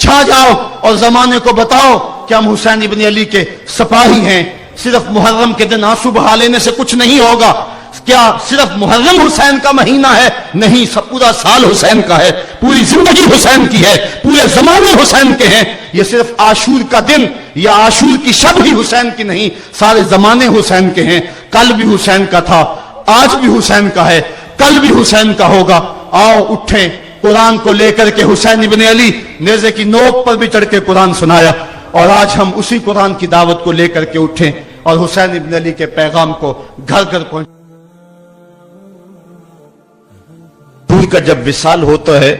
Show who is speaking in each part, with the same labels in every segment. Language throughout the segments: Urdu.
Speaker 1: چھا جاؤ اور زمانے کو بتاؤ کہ ہم حسین ابن علی کے سپاہی ہیں. صرف محرم کے دن آنسو بہا لینے سے کچھ نہیں ہوگا. کیا صرف محرم حسین کا مہینہ ہے؟ نہیں، سب پورا سال حسین کا ہے، پوری زندگی حسین کی ہے، پورے زمانے حسین کے ہیں. یہ صرف عاشور کا دن یا عاشور کی شب ہی حسین کی نہیں، سارے زمانے حسین کے ہیں. کل بھی حسین کا تھا، آج بھی حسین کا ہے، کل بھی حسین کا ہوگا. آؤ اٹھیں، قرآن کو لے کر کے حسین ابن علی نیزے کی نوک پر بھی چڑھ کے قرآن سنایا، اور آج ہم اسی قرآن کی دعوت کو لے کر کے اٹھیں اور حسین ابن علی کے پیغام کو گھر گھر پہنچ.
Speaker 2: حضور کا جب وصال ہوتا ہے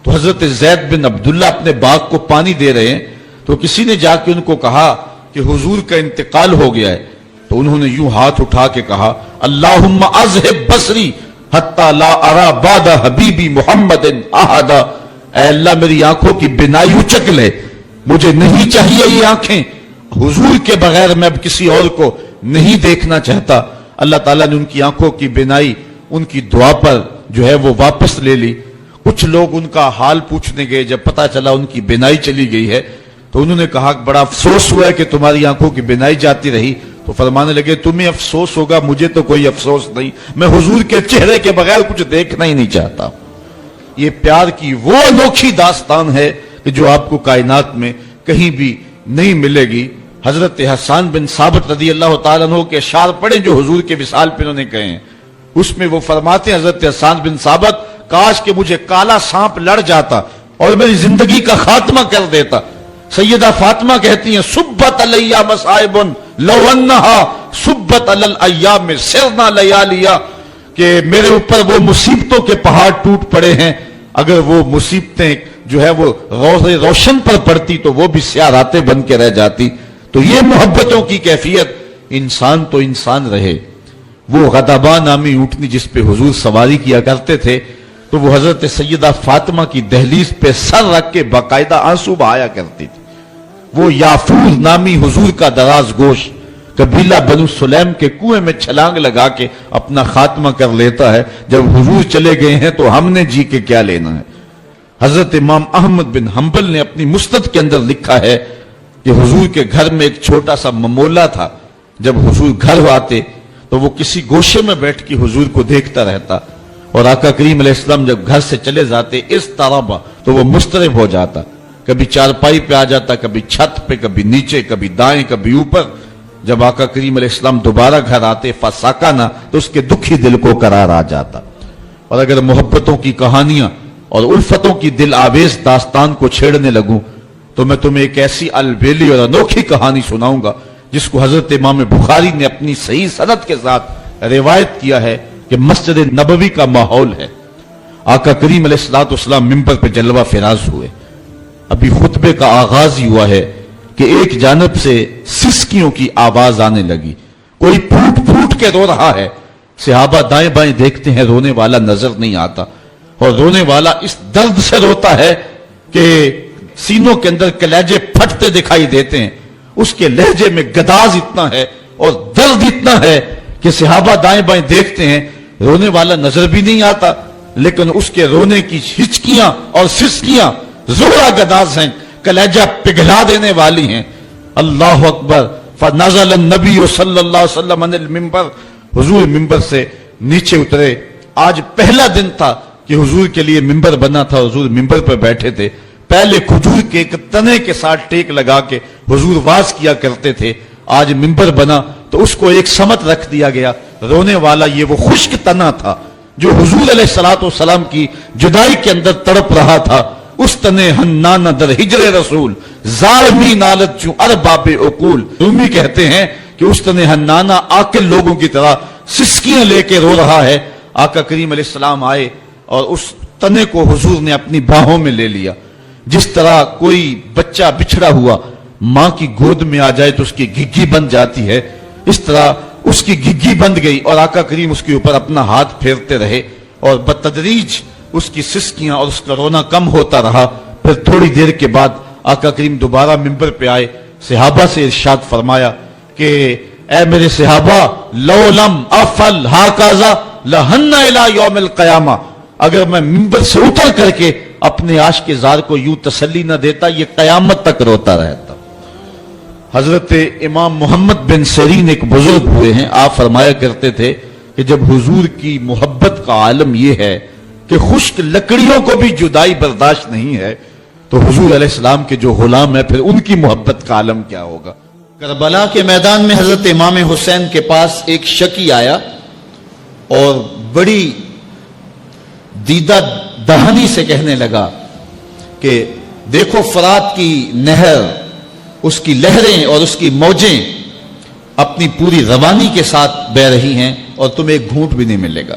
Speaker 2: تو حضرت زید بن عبداللہ اپنے باغ کو پانی دے رہے ہیں تو کسی نے جا کے ان کو کہا کہ حضور کا انتقال ہو گیا ہے. تو انہوں نے یوں ہاتھ اٹھا کے کہا اللہم اذہب بصری حتی لا ارا بعد حبیبی محمد احدا. اے اللہ میری آنکھوں کی بینائی اچک لے، مجھے نہیں چاہیے یہ آنکھیں، حضور کے بغیر میں اب کسی اور کو نہیں دیکھنا چاہتا. اللہ تعالیٰ نے ان کی آنکھوں کی بینائی ان کی دعا پر جو ہے وہ واپس لے لی. کچھ لوگ ان کا حال پوچھنے گئے، جب پتا چلا ان کی بینائی چلی گئی ہے تو انہوں نے کہا بڑا افسوس ہوا ہے کہ تمہاری آنکھوں کی بینائی جاتی رہی. تو فرمانے لگے تمہیں افسوس ہوگا، مجھے تو کوئی افسوس نہیں، میں حضور کے چہرے کے بغیر کچھ دیکھنا ہی نہیں چاہتا. یہ پیار کی وہ انوکھی داستان ہے کہ جو آپ کو کائنات میں کہیں بھی نہیں ملے گی. حضرت حسان بن ثابت رضی اللہ تعالیٰ عنہ کے اشعار پڑھیں جو حضور کے وصال پہ انہوں نے کہے ہیں. اس میں وہ فرماتے ہیں حضرت حسان بن ثابت کاش کہ مجھے کالا سانپ لڑ جاتا اور میری زندگی کا خاتمہ کر دیتا. سیدہ فاطمہ کہتی ہیں سبت علیہ مصائب لو انہا سبت علی الایام سرنا لیالیا، کہ میرے اوپر وہ مصیبتوں کے پہاڑ ٹوٹ پڑے ہیں، اگر وہ مصیبتیں جو ہے وہ روشن پر پڑتی تو وہ بھی سیاہ راتیں بن کے رہ جاتی. تو یہ محبتوں کی کیفیت، انسان تو انسان رہے. وہ غضبہ نامی اونٹنی جس پہ حضور سواری کیا کرتے تھے تو وہ حضرت سیدہ فاطمہ کی دہلیز پہ سر رکھ کے باقاعدہ آنسو بہایا کرتی تھی. وہ یافور نامی حضور کا دراز گوش قبیلہ بنو سلیم کے کنویں میں چھلانگ لگا کے اپنا خاتمہ کر لیتا ہے. جب حضور چلے گئے ہیں تو ہم نے جی کے کیا لینا ہے. حضرت امام احمد بن حنبل نے اپنی مسند کے اندر لکھا ہے کہ حضور کے گھر میں ایک چھوٹا سا ممولا تھا. جب حضور گھر آتے تو وہ کسی گوشے میں بیٹھ کے حضور کو دیکھتا رہتا، اور آقا کریم علیہ السلام جب گھر سے چلے جاتے اس طرح تو وہ مضطرب ہو جاتا. کبھی چارپائی پہ آ جاتا، کبھی چھت پہ، کبھی نیچے، کبھی دائیں، کبھی اوپر. جب آقا کریم علیہ السلام دوبارہ گھر آتے فساکانا تو اس کے دکھی دل کو قرار آ جاتا. اور اگر محبتوں کی کہانیاں اور الفتوں کی دل آویز داستان کو چھیڑنے لگوں تو میں تمہیں ایک ایسی البیلی اور انوکھی کہانی سناؤں گا جس کو حضرت امام بخاری نے اپنی صحیح سند کے ساتھ روایت کیا ہے کہ مسجد نبوی کا ماحول ہے. آقا کریم علیہ السلام منبر پہ جلوہ فراز ہوئے. ابھی خطبے کا آغاز ہی ہوا ہے کہ ایک جانب سے سسکیوں کی آواز آنے لگی، کوئی پھوٹ پھوٹ کے رو رہا ہے. صحابہ دائیں بائیں دیکھتے ہیں، رونے والا نظر نہیں آتا، اور رونے والا اس درد سے روتا ہے کہ سینوں کے اندر کلیجے پھٹتے دکھائی دیتے ہیں. اس کے لہجے میں گداز اتنا ہے اور درد اتنا ہے کہ صحابہ دائیں بائیں دیکھتے ہیں، رونے والا نظر بھی نہیں آتا، لیکن اس کے رونے کی ہچکیاں اور سسکیاں زہرا گداز ہیں، کلیجہ پگھلا دینے والی ہیں. اللہ اکبر. فنزل النبی صلی اللہ علیہ وسلم عن المنبر، حضور منبر سے نیچے اترے. آج پہلا دن تھا کہ حضور کے لیے منبر بنا تھا. حضور منبر پر بیٹھے تھے. پہلے کھجور کے ایک تنے کے ساتھ ٹیک لگا کے حضور واز کیا کرتے تھے. آج منبر بنا تو اس کو ایک سمت رکھ دیا گیا. رونے والا یہ وہ خشک تنا تھا جو حضور علیہ الصلوۃ والسلام کی جدائی کے اندر تڑپ رہا تھا. اس تنے ہنانا در ہجر رسول ظالمی نالت چوں ارباب عقول. رومی کہتے ہیں کہ اس تنے ہنانا عاقل لوگوں کی طرح سسکیاں لے کے رو رہا ہے. آقا کریم علیہ السلام آئے اور اس تنے کو حضور نے اپنی باہوں میں لے لیا. جس طرح کوئی بچہ بچھڑا ہوا ماں کی گود میں آ جائے تو اس کی گھگی بن جاتی ہے، اس طرح اس کی گھگی بند گئی اور آقا کریم اس کے اوپر اپنا ہاتھ پھیرتے رہے اور بتدریج اس کی سسکیاں اور اس کا رونا کم ہوتا رہا. پھر تھوڑی دیر کے بعد آقا کریم دوبارہ منبر پہ آئے. صحابہ سے ارشاد فرمایا کہ اے میرے صحابہ لو لم افعل ہاکذا لہن الی یوم القیامہ، اگر میں منبر سے اتر کر کے اپنے عاشق زار کو یوں تسلی نہ دیتا یہ قیامت تک روتا رہتا. حضرت امام محمد بن سیرین ایک بزرگ ہوئے ہیں. آپ فرمایا کرتے تھے کہ جب حضور کی محبت کا عالم یہ ہے کہ خشک لکڑیوں کو بھی جدائی برداشت نہیں ہے تو حضور علیہ السلام کے جو غلام ہیں پھر ان کی محبت کا عالم کیا ہوگا. کربلا کے میدان میں حضرت امام حسین کے پاس ایک شکی آیا اور بڑی دیدہ دہانی سے کہنے لگا کہ دیکھو فرات کی نہر، اس کی لہریں اور اس کی موجیں اپنی پوری روانی کے ساتھ بہ رہی ہیں اور تمہیں ایک گھونٹ بھی نہیں ملے گا.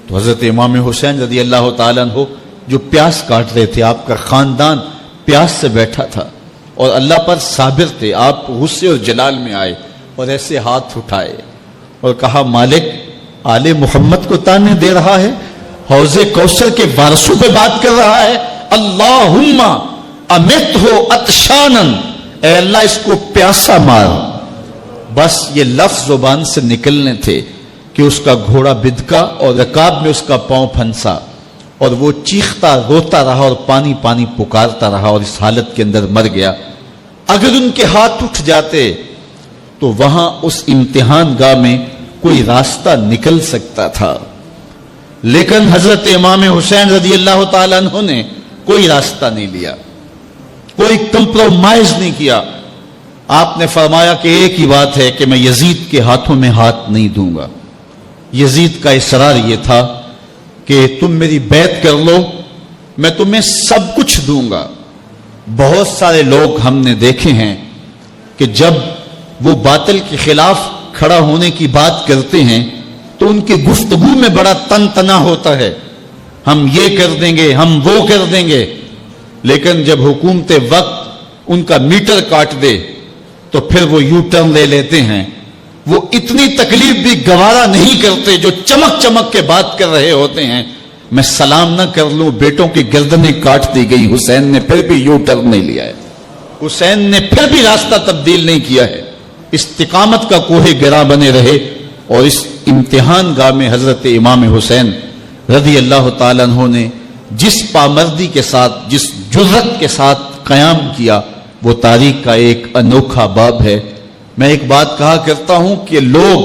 Speaker 2: تو حضرت امام حسین رضی اللہ تعالیٰ عنہ جو پیاس کاٹ رہے تھے، آپ کا خاندان پیاس سے بیٹھا تھا اور اللہ پر صابر تھے، آپ غصے اور جلال میں آئے اور ایسے ہاتھ اٹھائے اور کہا مالک آل محمد کو تانے دے رہا ہے، حوض کوثر کے وارثوں پہ بات کر رہا ہے. اللہم امت ہو اتشانن، اے اللہ اس کو پیاسا مار. بس یہ لفظ زبان سے نکلنے تھے کہ اس کا گھوڑا بدکا اور رکاب میں اس کا پاؤں پھنسا اور وہ چیختا روتا رہا اور پانی پانی پکارتا رہا اور اس حالت کے اندر مر گیا. اگر ان کے ہاتھ اٹھ جاتے تو وہاں اس امتحان گاہ میں کوئی راستہ نکل سکتا تھا، لیکن حضرت امام حسین رضی اللہ تعالیٰ عنہ نے کوئی راستہ نہیں لیا، کوئی کمپرومائز نہیں کیا. آپ نے فرمایا کہ ایک ہی بات ہے کہ میں یزید کے ہاتھوں میں ہاتھ نہیں دوں گا. یزید کا اصرار یہ تھا کہ تم میری بیعت کر لو، میں تمہیں سب کچھ دوں گا. بہت سارے لوگ ہم نے دیکھے ہیں کہ جب وہ باطل کے خلاف کھڑا ہونے کی بات کرتے ہیں تو ان کی گفتگو میں بڑا تن تنا ہوتا ہے، ہم یہ کر دیں گے، ہم وہ کر دیں گے. لیکن جب حکومت وقت ان کا میٹر کاٹ دے تو پھر وہ یو ٹرن لے لیتے ہیں. وہ اتنی تکلیف بھی گوارا نہیں کرتے جو چمک چمک کے بات کر رہے ہوتے ہیں. میں سلام نہ کر لوں، بیٹوں کی گردنیں کاٹ دی گئی، حسین نے پھر بھی یو ٹرن نہیں لیا ہے، حسین نے پھر بھی راستہ تبدیل نہیں کیا ہے. استقامت کا کوہ گرا بنے رہے اور اس امتحان گاہ میں حضرت امام حسین رضی اللہ تعالیٰ عنہ نے جس پامردی کے ساتھ، جس جرت کے ساتھ قیام کیا وہ تاریخ کا ایک انوکھا باب ہے. میں ایک بات کہا کرتا ہوں کہ لوگ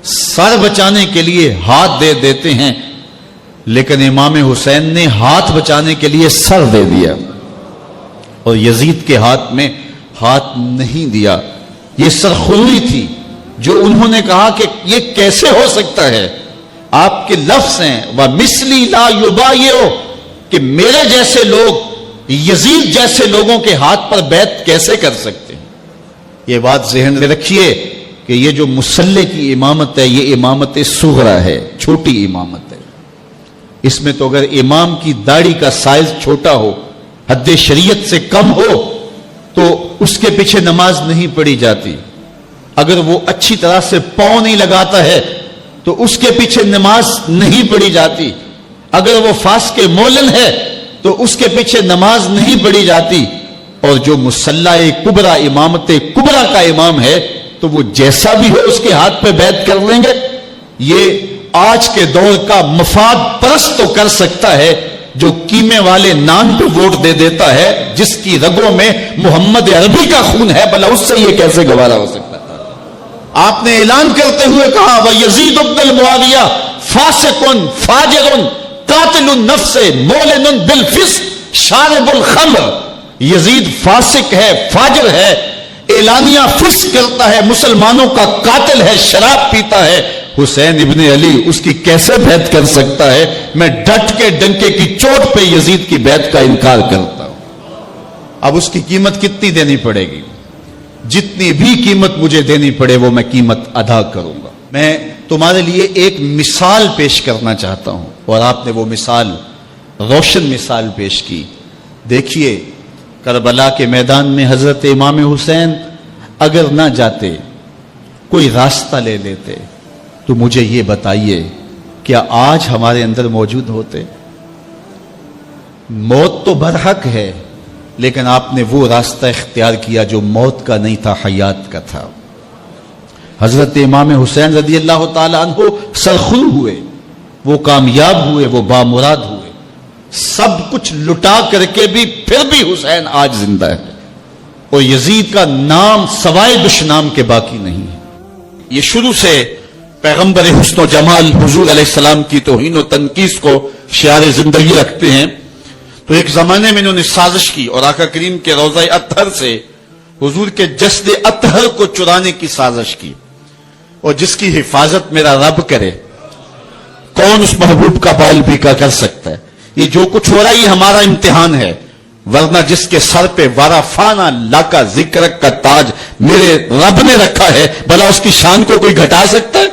Speaker 2: سر بچانے کے لیے ہاتھ دے دیتے ہیں، لیکن امام حسین نے ہاتھ بچانے کے لیے سر دے دیا اور یزید کے ہاتھ میں ہاتھ نہیں دیا. یہ سرخوری تھی جو انہوں نے کہا کہ یہ کیسے ہو سکتا ہے. آپ کے لفظ ہیں وَمِثْلِي لَا يُبَايِعُ، کہ میرے جیسے لوگ یزید جیسے لوگوں کے ہاتھ پر بیعت کیسے کر سکتے ہیں. یہ بات ذہن میں رکھیے کہ یہ جو مسلح کی امامت ہے یہ امامت صغرا ہے، چھوٹی امامت ہے. اس میں تو اگر امام کی داڑھی کا سائز چھوٹا ہو، حد شریعت سے کم ہو، تو اس کے پیچھے نماز نہیں پڑھی جاتی. اگر وہ اچھی طرح سے پاؤں نہیں لگاتا ہے تو اس کے پیچھے نماز نہیں پڑھی جاتی. اگر وہ فاسق مولن ہے تو اس کے پیچھے نماز نہیں پڑھی جاتی. اور جو مسلح کبرا امامت کبرا کا امام ہے تو وہ جیسا بھی ہو اس کے ہاتھ پہ بیعت کر لیں گے. یہ آج کے دور کا مفاد پرست تو کر سکتا ہے جو قیمے والے نان پہ ووٹ دے دیتا ہے، جس کی رگوں میں محمد عربی کا خون ہے، بھلا اس سے یہ کیسے گوارا ہو سکتا ہے. آپ نے اعلان کرتے ہوئے کہا وَيَزِيدُ بْنُ الْمُعَاوِيَةَ فَاسِقٌ فَاجِرٌ قَاتِلُ النَّفْسِ مُعْلِنٌ بِالْفِسْقِ شَارِبُ الْخَمْرِ. یزید فاسق ہے، فاجر ہے، اعلانیہ فسق کرتا ہے، مسلمانوں کا قاتل ہے، شراب پیتا ہے. حسین ابن علی اس کی کیسے بیعت کر سکتا ہے؟ میں ڈٹ کے ڈنکے کی چوٹ پہ یزید کی بیعت کا انکار کرتا ہوں. اب اس کی قیمت کتنی دینی پڑے گی؟ جتنی بھی قیمت مجھے دینی پڑے وہ میں قیمت ادا کروں گا. میں تمہارے لیے ایک مثال پیش کرنا چاہتا ہوں اور آپ نے وہ مثال، روشن مثال پیش کی. دیکھیے کربلا کے میدان میں حضرت امام حسین اگر نہ جاتے، کوئی راستہ لے لیتے تو مجھے یہ بتائیے کیا آج ہمارے اندر موجود ہوتے؟ موت تو برحق ہے، لیکن آپ نے وہ راستہ اختیار کیا جو موت کا نہیں تھا، حیات کا تھا. حضرت امام حسین رضی اللہ تعالی عنہ سرخرو ہوئے وہ کامیاب ہوئے، وہ بامراد ہوئے، سب کچھ لٹا کر کے بھی پھر بھی حسین آج زندہ ہے، اور یزید کا نام سوائے دشنام کے باقی نہیں ہے۔ یہ شروع سے پیغمبر حسن و جمال حضور علیہ السلام کی توہین و تنقیص کو شعار زندگی رکھتے ہیں۔ تو ایک زمانے میں انہوں نے سازش کی اور آقا کریم کے روضہ اطہر سے حضور کے جسد اطہر کو چرانے کی سازش کی، اور جس کی حفاظت میرا رب کرے کون اس محبوب کا بال بیکا کر سکتا ہے۔ یہ جو کچھ ہو رہا ہے یہ ہمارا امتحان ہے، ورنہ جس کے سر پہ وارفانہ لاکا ذکر کا تاج میرے رب نے رکھا ہے، بھلا اس کی شان کو کوئی گھٹا سکتا ہے؟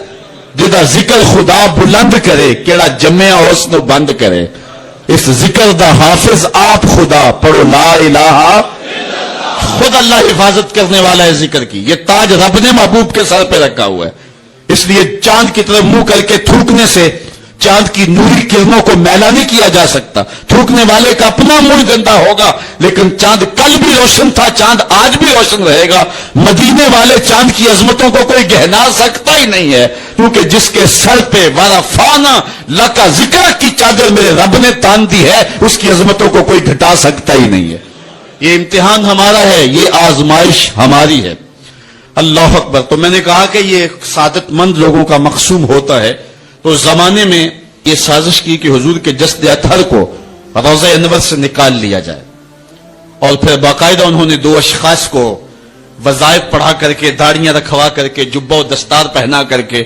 Speaker 2: جدا ذکر خدا بلند کرے کیڑا جمع حسن بند کرے، اس ذکر دا حافظ آپ خدا پڑھو لا الہ، خود اللہ حفاظت کرنے والا ہے ذکر کی۔ یہ تاج رب نے محبوب کے سر پہ رکھا ہوا ہے، اس لیے چاند کی طرف منہ کر کے تھوکنے سے چاند کی نوری کرنوں کو میلا نہیں کیا جا سکتا۔ تھوکنے والے کا اپنا منہ گندا ہوگا، لیکن چاند کل بھی روشن تھا، چاند آج بھی روشن رہے گا۔ مدینے والے چاند کی عظمتوں کو کوئی گہنا سکتا ہی نہیں ہے، کیونکہ جس کے سر پہ وارفانہ لکا ذکر کی چادر میرے رب نے تان دی ہے، اس کی عظمتوں کو کوئی گھٹا سکتا ہی نہیں ہے۔ یہ امتحان ہمارا ہے، یہ آزمائش ہماری ہے۔ اللہ اکبر۔ تو میں نے کہا کہ یہ سعادت مند لوگوں کا مقصوم ہوتا ہے، تو اس زمانے میں یہ سازش کی کہ حضور کے جسد اطہر کو روضہ انور سے نکال لیا جائے، اور پھر باقاعدہ انہوں نے 2 اشخاص کو وظائف پڑھا کر کے، داڑیاں رکھوا کر کے، جبہ و دستار پہنا کر کے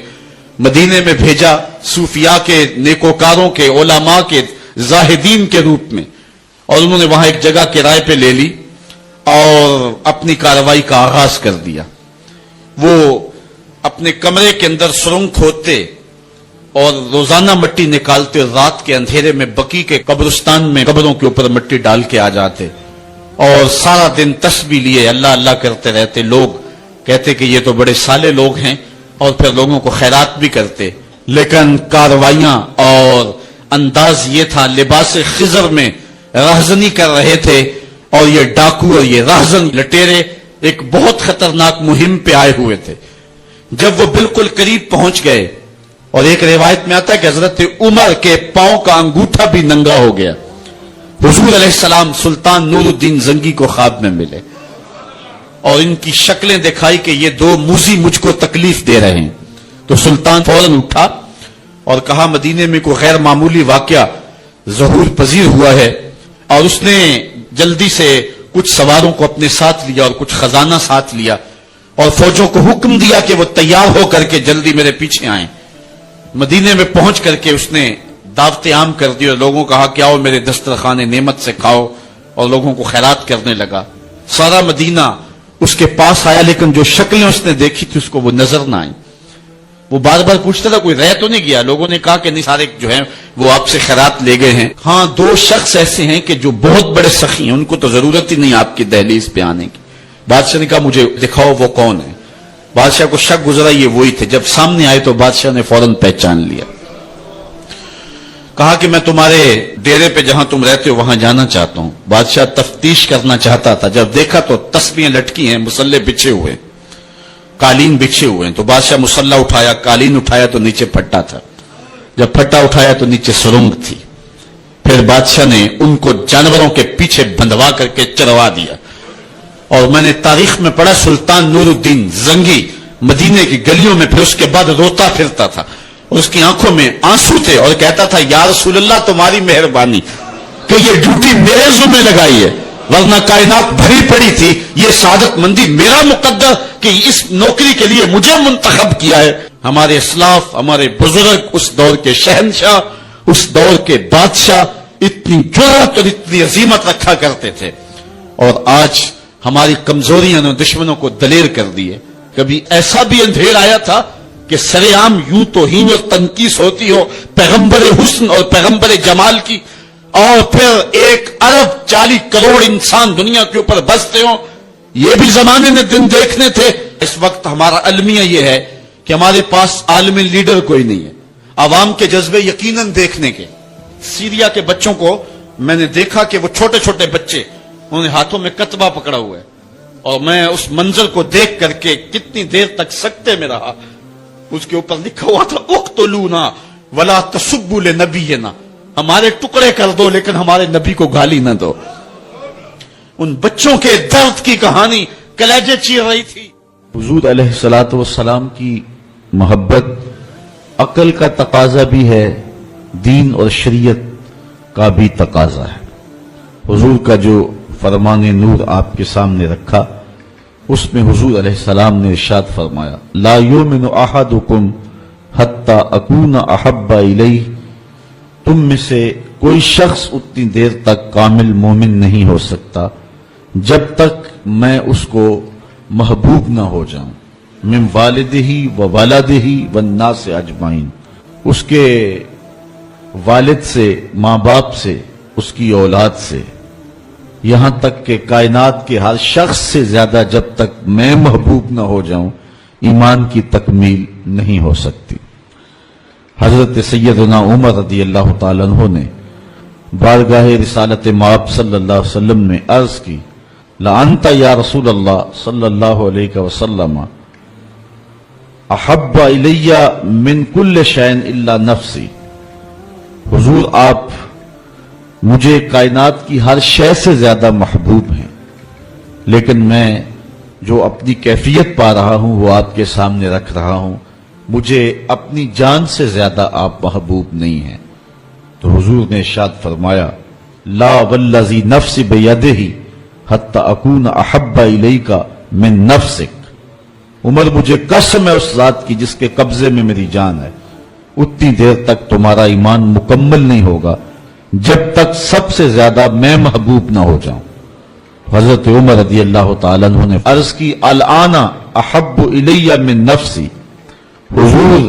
Speaker 2: مدینے میں بھیجا، صوفیاء کے، نیکوکاروں کے، علماء کے، زاہدین کے روپ میں، اور انہوں نے وہاں ایک جگہ کرائے پہ لے لی اور اپنی کارروائی کا آغاز کر دیا۔ وہ اپنے کمرے کے اندر سرنگ کھودتے اور روزانہ مٹی نکالتے، اور رات کے اندھیرے میں بقی کے قبرستان میں قبروں کے اوپر مٹی ڈال کے آ جاتے، اور سارا دن تسبیح لیے اللہ اللہ کرتے رہتے۔ لوگ کہتے کہ یہ تو بڑے صالح لوگ ہیں، اور پھر لوگوں کو خیرات بھی کرتے، لیکن کارروائیاں اور انداز یہ تھا، لباس خضر میں راہزنی کر رہے تھے، اور یہ ڈاکو اور یہ راہزن لٹیرے ایک بہت خطرناک مہم پہ آئے ہوئے تھے۔ جب وہ بالکل قریب پہنچ گئے، اور ایک روایت میں آتا ہے کہ حضرت عمر کے پاؤں کا انگوٹھا بھی ننگا ہو گیا، حضور علیہ السلام سلطان نور الدین زنگی کو خواب میں ملے، اور ان کی شکلیں دکھائی کہ یہ 2 موذی مجھ کو تکلیف دے رہے ہیں۔ تو سلطان فوراً اٹھا اور کہا مدینے میں کوئی غیر معمولی واقعہ ظہور پذیر ہوا ہے، اور اس نے جلدی سے کچھ سواروں کو اپنے ساتھ لیا اور کچھ خزانہ ساتھ لیا، اور فوجوں کو حکم دیا کہ وہ تیار ہو کر کے جلدی میرے پیچھے آئیں۔ مدینے میں پہنچ کر کے اس نے دعوت عام کر دی اور لوگوں کو کہا کہ آؤ میرے دسترخوان نعمت سے کھاؤ، اور لوگوں کو خیرات کرنے لگا۔ سارا مدینہ اس کے پاس آیا، لیکن جو شکلیں اس نے دیکھی تھی اس کو وہ نظر نہ آئیں۔ وہ بار بار پوچھتا تھا کوئی رہ تو نہیں گیا؟ لوگوں نے کہا کہ نہیں، سارے جو ہیں وہ آپ سے خیرات لے گئے ہیں۔ ہاں 2 شخص ایسے ہیں کہ جو بہت بڑے سخی ہیں، ان کو تو ضرورت ہی نہیں آپ کی دہلیز پہ آنے کی۔ بادشاہ نے کہا مجھے دکھاؤ وہ کون ہے۔ بادشاہ کو شک گزرا یہ وہی تھے۔ جب سامنے آئے تو بادشاہ نے فوراً پہچان لیا، کہا کہ میں تمہارے ڈیرے پہ جہاں تم رہتے ہو وہاں جانا چاہتا ہوں۔ بادشاہ تفتیش کرنا چاہتا تھا، جب دیکھا تو تسبیحیں لٹکی ہیں، مصلے بچھے ہوئے، قالین بچھے ہوئے ہیں۔ تو بادشاہ مصلہ اٹھایا، قالین اٹھایا تو نیچے پھٹا تھا، جب پھٹا اٹھایا تو نیچے سرنگ تھی۔ پھر بادشاہ نے ان کو جانوروں کے پیچھے بندھوا کر کے چروا دیا، اور میں نے تاریخ میں پڑھا سلطان نور الدین زنگی مدینے کی گلیوں میں پھر اس کے بعد روتا پھرتا تھا، اور اس کی آنکھوں میں آنسو تھے، اور کہتا تھا یا رسول اللہ تمہاری مہربانی کہ یہ ڈیوٹی میرے ذمہ لگائی ہے، ورنہ کائنات بھری پڑی تھی۔ یہ سعادت مندی میرا مقدر کہ اس نوکری کے لیے مجھے منتخب کیا ہے۔ ہمارے اسلاف، ہمارے بزرگ، اس دور کے شہنشاہ، اس دور کے بادشاہ اتنی جرأت اور اتنی عظیمت رکھا کرتے تھے، اور آج ہماری کمزوریاں نے دشمنوں کو دلیر کر دی ہے۔ کبھی ایسا بھی اندھیر آیا تھا کہ سر عام یوں توہین اور تنقیص ہوتی ہو پیغمبر حسن اور پیغمبر جمال کی، اور پھر 1 ارب 40 کروڑ انسان دنیا کے اوپر بستے ہوں، یہ بھی زمانے نے دن دیکھنے تھے۔ اس وقت ہمارا المیہ یہ ہے کہ ہمارے پاس عالم لیڈر کوئی نہیں ہے، عوام کے جذبے یقیناً دیکھنے کے۔ سیریا کے بچوں کو میں نے دیکھا کہ وہ چھوٹے چھوٹے بچے، انہوں نے ہاتھوں میں کتبہ پکڑا ہوا ہے، اور میں اس منظر کو دیکھ کر کے کتنی دیر تک سکتے میں رہا۔ اس کے اوپر لکھا ہوا تھا اقتلونا ولا تسبوا لنبینا، ہمارے ٹکڑے کر دو لیکن ہمارے نبی کو گالی نہ دو۔ ان بچوں کے درد کی کہانی کلیجے چیر رہی تھی۔ حضور علیہ الصلوۃ والسلام کی محبت عقل کا تقاضا بھی ہے، دین اور شریعت کا بھی تقاضا ہے۔ حضور کا جو فرمان نور آپ کے سامنے رکھا، اس میں حضور علیہ السلام نے ارشاد فرمایا، لا یؤمن احدکم حتی اکون احب الیہ، تم میں سے کوئی شخص اتنی دیر تک کامل مومن نہیں ہو سکتا جب تک میں اس کو محبوب نہ ہو جاؤں، من والدہ و ولدہ والناس اجمعین، اس کے والد سے، ماں باپ سے، اس کی اولاد سے، یہاں تک کہ کائنات کے ہر شخص سے زیادہ جب تک میں محبوب نہ ہو جاؤں، ایمان کی تکمیل نہیں ہو سکتی۔ حضرت سیدنا عمر رضی اللہ تعالیٰ عنہ نے بارگاہ رسالت مآب صلی اللہ علیہ وسلم میں عرض کی، لَأَنْتَ یا رسول اللہ صلی اللہ علیہ وسلم احب الی من کل شیء الا نفسی، حضور آپ مجھے کائنات کی ہر شے سے زیادہ محبوب ہیں، لیکن میں جو اپنی کیفیت پا رہا ہوں وہ آپ کے سامنے رکھ رہا ہوں، مجھے اپنی جان سے زیادہ آپ محبوب نہیں ہیں۔ تو حضور نے ارشاد فرمایا، لا والذی نفس بیدہ حتی اکون احب الیک من نفسک، عمر مجھے قسم ہے اس ذات کی جس کے قبضے میں میری جان ہے، اتنی دیر تک تمہارا ایمان مکمل نہیں ہوگا جب تک سب سے زیادہ میں محبوب نہ ہو جاؤں۔ حضرت عمر رضی اللہ تعالیٰ عنہ نے عرض کی، الآن احب الی من نفسی، حضور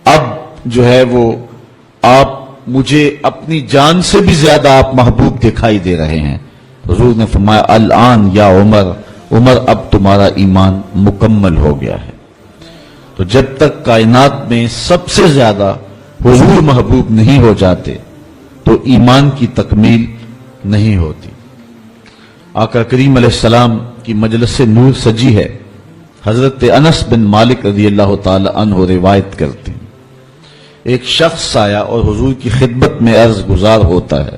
Speaker 2: اب جو ہے وہ آپ مجھے اپنی جان سے بھی زیادہ آپ محبوب دکھائی دے رہے ہیں۔ حضور نے فرمایا، الآن یا عمر، عمر اب تمہارا ایمان مکمل ہو گیا ہے۔ تو جب تک کائنات میں سب سے زیادہ حضور محبوب نہیں ہو جاتے تو ایمان کی تکمیل نہیں ہوتی۔ آقا کریم علیہ السلام کی مجلس نور سجی ہے۔ حضرت انس بن مالک رضی اللہ تعالی عنہ روایت کرتے ہیں، ایک شخص آیا اور حضور کی خدمت میں عرض گزار ہوتا ہے،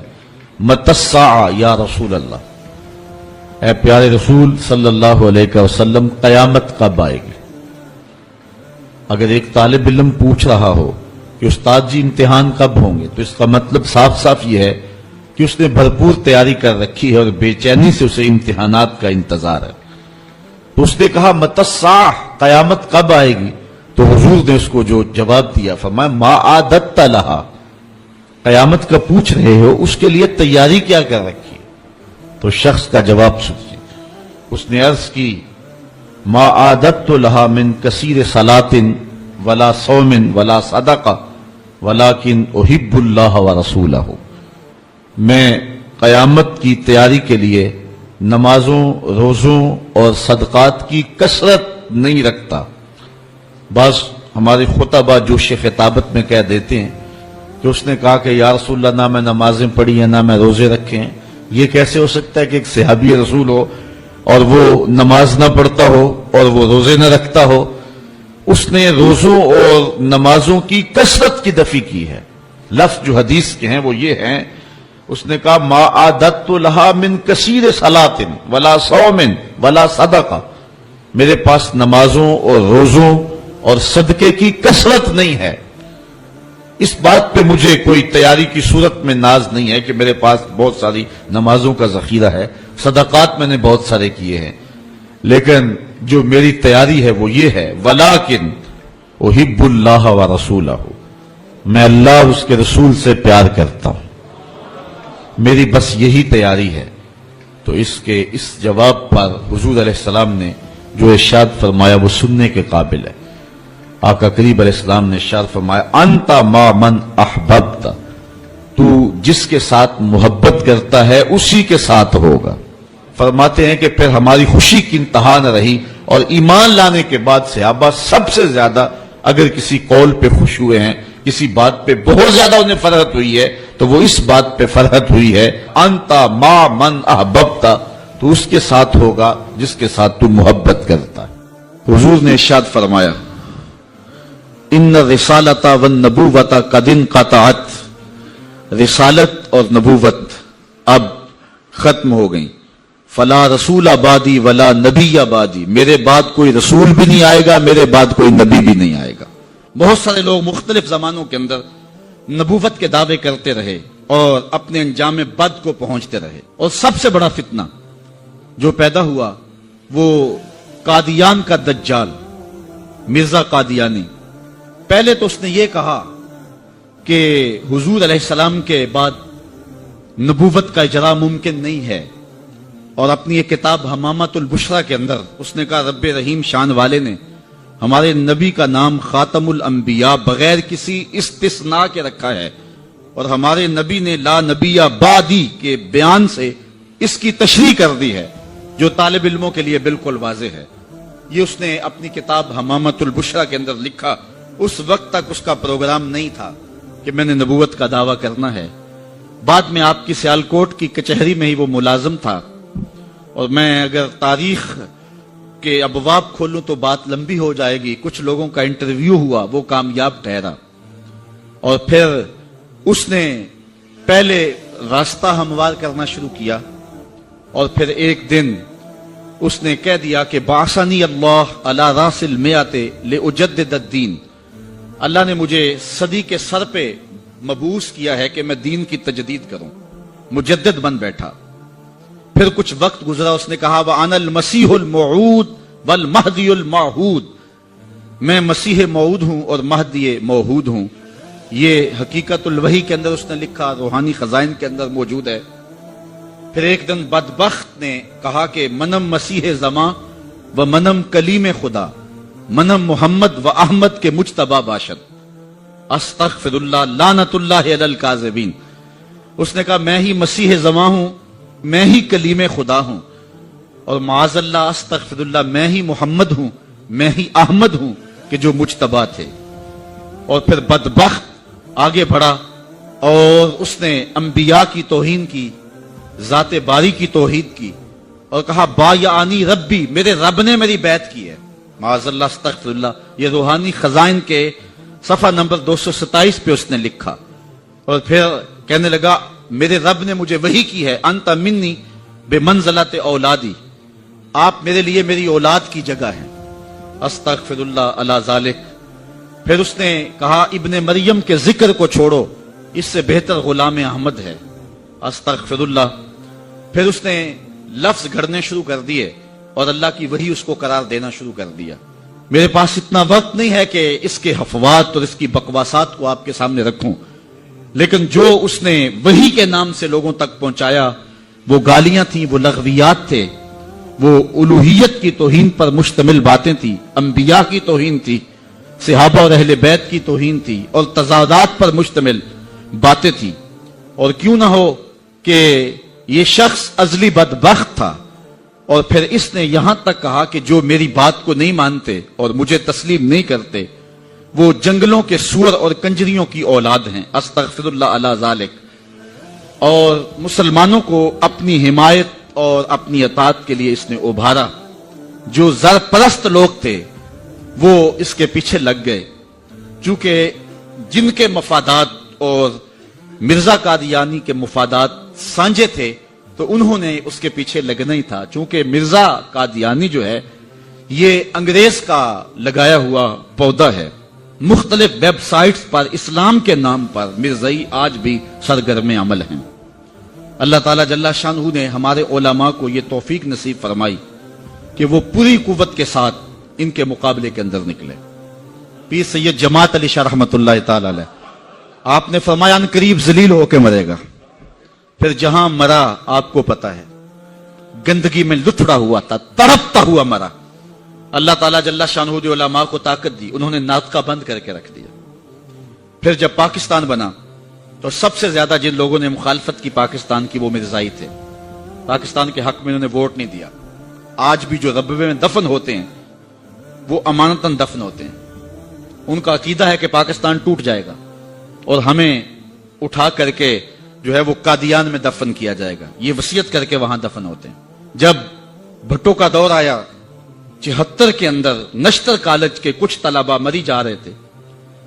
Speaker 2: متی الساعہ یا رسول اللہ، اے پیارے رسول صلی اللہ علیہ وسلم، قیامت کب آئے گی؟ اگر ایک طالب علم پوچھ رہا ہو کہ استاد جی امتحان کب ہوں گے، تو اس کا مطلب صاف صاف یہ ہے کہ اس نے بھرپور تیاری کر رکھی ہے اور بے چینی سے اسے امتحانات کا انتظار ہے۔ تو اس نے کہا، متی الساعہ، قیامت کب آئے گی؟ تو حضور نے اس کو جو جواب دیا، فرمایا، ما عادت لہا، قیامت کا پوچھ رہے ہو، اس کے لیے تیاری کیا کر رکھی؟ تو شخص کا جواب سنیے، اس نے عرض کی، ما عادت لہا من کثیر صلاۃ ولا صوم ولا صدقہ ولکن احب اللہ ورسولہ، میں قیامت کی تیاری کے لیے نمازوں، روزوں اور صدقات کی کثرت نہیں رکھتا۔ بعض ہمارے خطبہ جوش خطابت میں کہہ دیتے ہیں کہ اس نے کہا کہ یا رسول اللہ، نہ میں نمازیں پڑھی ہیں نہ میں روزے رکھے ہیں۔ یہ کیسے ہو سکتا ہے کہ ایک صحابی رسول ہو اور وہ نماز نہ پڑھتا ہو اور وہ روزے نہ رکھتا ہو؟ اس نے روزوں اور نمازوں کی کثرت کی دفی کی ہے۔ لفظ جو حدیث کے ہیں وہ یہ ہیں، اس نے کہا، ما عادت لہا من کثیر صلاۃ ولا صوم ولا صدقہ، میرے پاس نمازوں اور روزوں اور صدقے کی کثرت نہیں ہے، اس بات پہ مجھے کوئی تیاری کی صورت میں ناز نہیں ہے کہ میرے پاس بہت ساری نمازوں کا ذخیرہ ہے، صدقات میں نے بہت سارے کیے ہیں، لیکن جو میری تیاری ہے وہ یہ ہے، ولیکن احب اللہ ورسولہ، میں اللہ اس کے رسول سے پیار کرتا ہوں، میری بس یہی تیاری ہے۔ تو اس جواب پر حضور علیہ السلام نے جو ارشاد فرمایا وہ سننے کے قابل ہے۔ آقا کریم علیہ السلام نے ارشاد فرمایا، انت ما من احببت، تو جس کے ساتھ محبت کرتا ہے اسی کے ساتھ ہوگا۔ فرماتے ہیں کہ پھر ہماری خوشی کی انتہا نہ رہی، اور ایمان لانے کے بعد صحابہ سب سے زیادہ اگر کسی قول پہ خوش ہوئے ہیں، کسی بات پہ بہت زیادہ انہیں فرحت ہوئی ہے، تو وہ اس بات پہ فرحت ہوئی ہے، انت ما من احببت، تو اس کے ساتھ ہوگا جس کے ساتھ تو محبت کرتا ہے۔ حضور نے ارشاد فرمایا، ان رسالتا والنبوتا قد انقطعت، رسالت اور نبوت اب ختم ہو گئی. فلا رسول آبادی ولا نبی آبادی، میرے بعد کوئی رسول بھی نہیں آئے گا، میرے بعد کوئی نبی بھی نہیں آئے گا. بہت سارے لوگ مختلف زمانوں کے اندر نبوت کے دعوے کرتے رہے اور اپنے انجام بد کو پہنچتے رہے. اور سب سے بڑا فتنہ جو پیدا ہوا وہ قادیان کا دجال مرزا قادیانی. پہلے تو اس نے یہ کہا کہ حضور علیہ السلام کے بعد نبوت کا اجرا ممکن نہیں ہے، اور اپنی ایک کتاب حمامۃ البشرا کے اندر اس نے کہا رب رحیم شان والے نے ہمارے نبی کا نام خاتم الانبیاء بغیر کسی استثناء کے رکھا ہے، اور ہمارے نبی نے لا نبی بعدی کے بیان سے اس کی تشریح کر دی ہے، جو طالب علموں کے لیے بالکل واضح ہے. یہ اس نے اپنی کتاب حمامۃ البشرا کے اندر لکھا. اس وقت تک اس کا پروگرام نہیں تھا کہ میں نے نبوت کا دعویٰ کرنا ہے. بعد میں آپ کی سیالکوٹ کی کچہری میں ہی وہ ملازم تھا، اور میں اگر تاریخ کے ابواب کھولوں تو بات لمبی ہو جائے گی. کچھ لوگوں کا انٹرویو ہوا، وہ کامیاب ٹھہرا، اور پھر اس نے پہلے راستہ ہموار کرنا شروع کیا، اور پھر ایک دن اس نے کہہ دیا کہ بعثنی اللہ علی راس المئۃ لأجدد الدین، اللہ نے مجھے صدی کے سر پہ مبعوث کیا ہے کہ میں دین کی تجدید کروں. مجدد بن بیٹھا. پھر کچھ وقت گزرا، اس نے کہا وَأَنَا الْمَسِيحُ الْمَوْعُودُ وَالْمَهْدِيُ الْمَوْعُودُ، میں مسیح موعود ہوں اور مہدی موعود ہوں. یہ حقیقت الوحی کے اندر اس نے لکھا، روحانی خزائن کے اندر موجود ہے. پھر ایک دن بدبخت نے کہا کہ منم مسیح زماں و منم کلیم خدا، منم محمد و احمد کے مجتبی باشد، استغفر اللہ لعنت اللہ علی الکاذبین. اس نے کہا میں ہی مسیح زماں ہوں، میں ہی کلیم خدا ہوں، اور معاذ اللہ استغفر اللہ میں ہی محمد ہوں، میں ہی احمد ہوں کہ جو مجتبی تھے. اور پھر بدبخت آگے بڑھا اور اس نے انبیاء کی توہین کی، ذات باری کی توحید کی، اور کہا بایعنی ربی، میرے رب نے میری بیعت کی ہے. معاذ اللہ استغفر اللہ. یہ روحانی خزائن کے صفحہ نمبر 227 پہ اس نے لکھا. اور پھر کہنے لگا میرے رب نے مجھے وحی کی ہے، انت منی بمنزلت اولادی، آپ میرے لیے میری اولاد کی جگہ ہیں. استغفر اللہ علی ذالک. پھر اس نے کہا ابن مریم کے ذکر کو چھوڑو، اس سے بہتر غلام احمد ہے. استغفر اللہ. پھر اس نے لفظ گھڑنے شروع کر دیے اور اللہ کی وحی اس کو قرار دینا شروع کر دیا. میرے پاس اتنا وقت نہیں ہے کہ اس کے حفوات اور اس کی بکواسات کو آپ کے سامنے رکھوں، لیکن جو اس نے وحی کے نام سے لوگوں تک پہنچایا وہ گالیاں تھیں، وہ لغویات تھے، وہ الوہیت کی توہین پر مشتمل باتیں تھیں، انبیاء کی توہین تھی، صحابہ اور اہل بیت کی توہین تھی، اور تضادات پر مشتمل باتیں تھیں. اور کیوں نہ ہو کہ یہ شخص ازلی بدبخت تھا، اور پھر اس نے یہاں تک کہا کہ جو میری بات کو نہیں مانتے اور مجھے تسلیم نہیں کرتے وہ جنگلوں کے سور اور کنجریوں کی اولاد ہیں. استغفر اللہ علی ذالک. اور مسلمانوں کو اپنی حمایت اور اپنی اطاعت کے لیے اس نے ابھارا. جو زر پرست لوگ تھے وہ اس کے پیچھے لگ گئے، چونکہ جن کے مفادات اور مرزا قادیانی کے مفادات سانجے تھے تو انہوں نے اس کے پیچھے لگنا ہی تھا. چونکہ مرزا قادیانی جو ہے یہ انگریز کا لگایا ہوا پودا ہے. مختلف ویب سائٹس پر اسلام کے نام پر مرزائی آج بھی سرگرم عمل ہیں. اللہ تعالیٰ جل شانہ نے ہمارے علماء کو یہ توفیق نصیب فرمائی کہ وہ پوری قوت کے ساتھ ان کے مقابلے کے اندر نکلے. پیر سید جماعت علی شاہ رحمۃ اللہ تعالی علیہ، آپ نے فرمایا ان قریب ذلیل ہو کے مرے گا. پھر جہاں مرا آپ کو پتا ہے، گندگی میں لتھڑا ہوا تھا، تڑپتا ہوا مرا. اللہ تعالیٰ جل شانہ جو علماء کو طاقت دی، انہوں نے ناطقہ بند کر کے رکھ دیا. پھر جب پاکستان بنا تو سب سے زیادہ جن لوگوں نے مخالفت کی پاکستان کی وہ مرزائی تھے. پاکستان کے حق میں انہوں نے ووٹ نہیں دیا. آج بھی جو ربوے میں دفن ہوتے ہیں وہ امانتاً دفن ہوتے ہیں. ان کا عقیدہ ہے کہ پاکستان ٹوٹ جائے گا اور ہمیں اٹھا کر کے جو ہے وہ قادیان میں دفن کیا جائے گا. یہ وصیت کر کے وہاں دفن ہوتے ہیں. جب بھٹو کا دور آیا 74 کے اندر نشتر کالج کے کچھ طلبہ مری جا رہے تھے